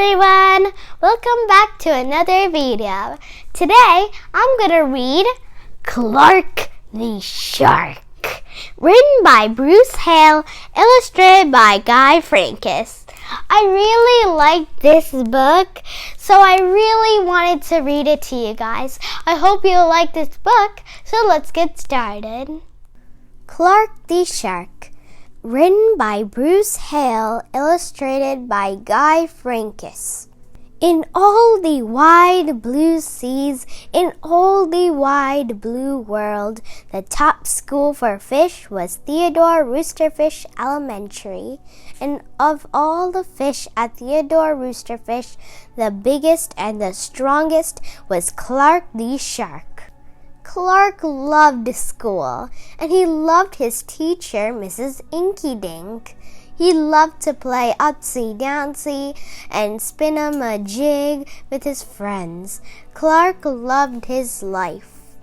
everyone! Welcome back to another video. Today I'm gonna read Clark the Shark, written by Bruce Hale, illustrated by Guy Francis. I really like this book, so I really wanted to read it to you guys. I hope you'll like this book, so let's get started. Clark the Shark, written by Bruce Hale, illustrated by Guy Francis. In all the wide blue seas, in all the wide blue world, the top school for fish was Theodore Roosterfish Elementary. And of all the fish at Theodore Roosterfish, the biggest and the strongest was Clark the Shark. Clark loved school, and he loved his teacher, Mrs. Inkydink. He loved to play upsy-downsy and spin-a-jig with his friends. Clark loved his life.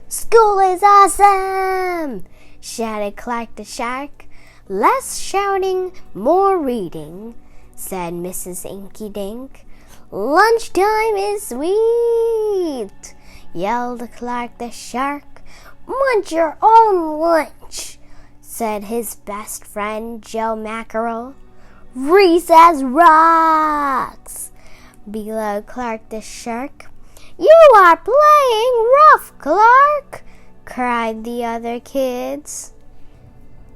"School is awesome!" shouted Clark the Shark. "Less shouting, more reading," said Mrs. Inkydink. "Lunchtime is sweet!" yelled Clark the Shark. "Munch your own lunch," said his best friend Joe Mackerel. "Recess rocks!" bellowed Clark the Shark. "You are playing rough, Clark!" cried the other kids.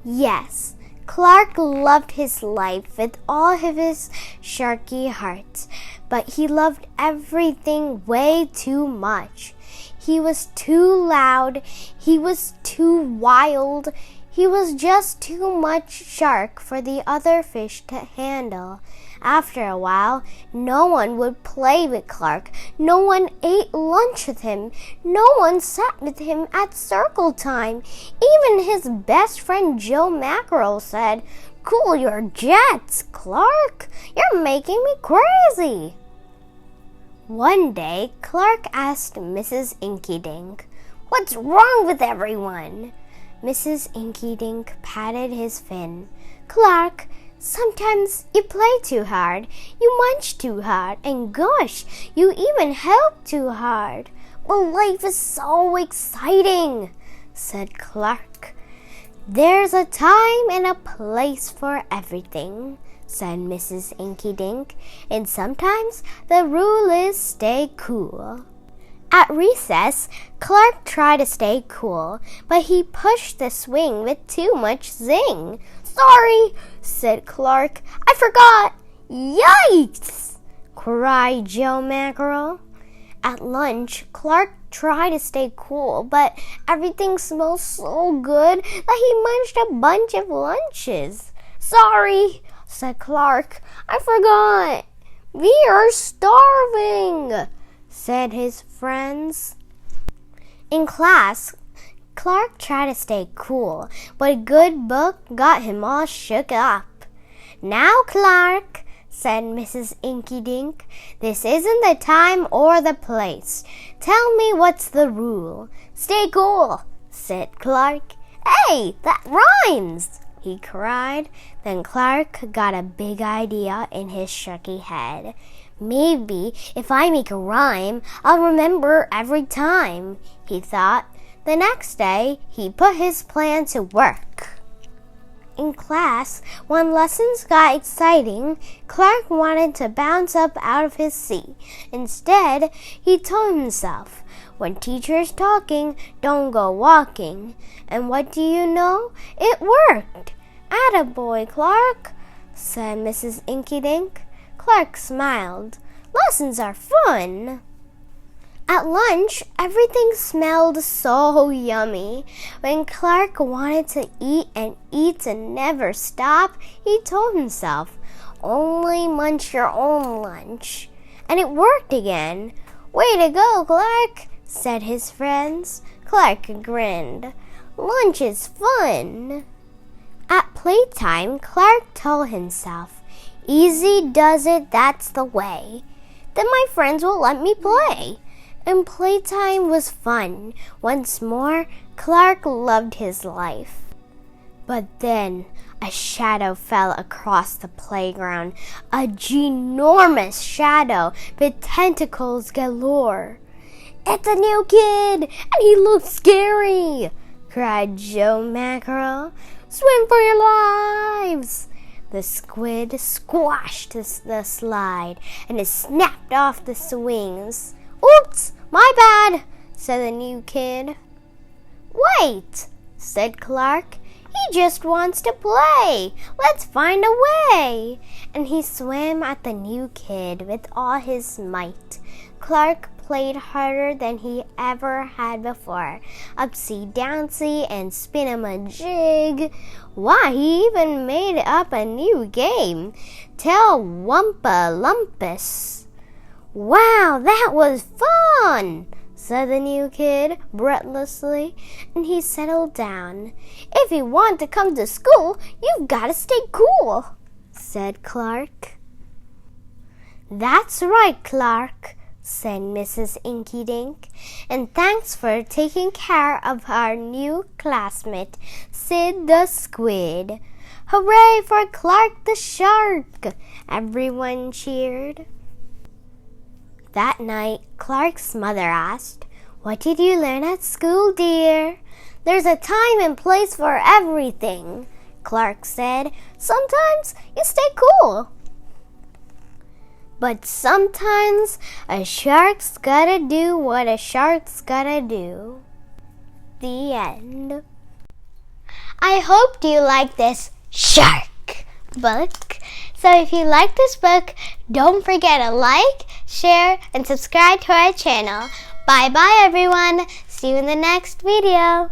Yes, Clark loved his life with all of his sharky heart, but he loved everything way too much. He was too loud, he was too wild, he was just too much shark for the other fish to handle. After a while, no one would play with Clark, no one ate lunch with him, no one sat with him at circle time. Even his best friend Joe Mackerel said, "Cool your jets, Clark, you're making me crazy." One day, Clark asked Mrs. Inkydink, "What's wrong with everyone?" Mrs. Inkydink patted his fin. "Clark, sometimes you play too hard, you munch too hard, and gosh, you even help too hard." "But life is so exciting," said Clark. "There's a time and a place for everything," said Mrs. Inkydink, "and sometimes the rule is stay cool." At recess, Clark tried to stay cool, but he pushed the swing with too much zing. "Sorry," said Clark, "I forgot." "Yikes!" cried Joe Mackerel. At lunch, Clark tried to stay cool, but everything smelled so good that he munched a bunch of lunches. "Sorry," said Clark, "I forgot." "We are starving," said his friends. In class, Clark tried to stay cool, but a good book got him all shook up. "Now, Clark," said Mrs. Inkydink, "this isn't the time or the place. Tell me what's the rule." "Stay cool," said Clark. "Hey, that rhymes!" he cried. Then Clark got a big idea in his sharky head. "Maybe if I make a rhyme, I'll remember every time," he thought. The next day, he put his plan to work. In class, when lessons got exciting, Clark wanted to bounce up out of his seat. Instead, he told himself, "When teacher's talking, don't go walking." And what do you know? It worked. "Attaboy, Clark," said Mrs. Inkydink. Clark smiled. "Lessons are fun." At lunch, everything smelled so yummy. When Clark wanted to eat and never stop, he told himself, "Only munch your own lunch." And it worked again. "Way to go, Clark," said his friends. Clark grinned. "Lunch is fun." At playtime, Clark told himself, "Easy does it, that's the way. Then my friends will let me play." And playtime was fun. Once more, Clark loved his life. But then A shadow fell across the playground, a ginormous shadow with tentacles galore. "It's a new kid, and he looks scary!" cried Joe Mackerel. "Swim for your lives!" The squid squashed the slide, and it snapped off the swings. "Oops, my bad," said the new kid. "Wait," said Clark. "He just wants to play. Let's find a way." And he swam at the new kid with all his might. Clark played harder than he ever had before. Upsy-downsy and spin-em-a-jig. Why, he even made up a new game. Tell-wumpa-lumpus. "Wow, that was fun," said the new kid breathlessly, and he settled down. "If you want to come to school, you've got to stay cool," said Clark. "That's right, Clark," said Mrs. Inky Dink, "and thanks for taking care of our new classmate, Sid the Squid." "Hooray for Clark the Shark!" everyone cheered. That night, Clark's mother asked, "What did you learn at school, dear?" "There's a time and place for everything," Clark said. "Sometimes you stay cool, but sometimes a shark's gotta do what a shark's gotta do." The end. I hope you like this shark book. So if you like this book, don't forget to like, share, and subscribe to our channel. Bye-bye, everyone. See you in the next video.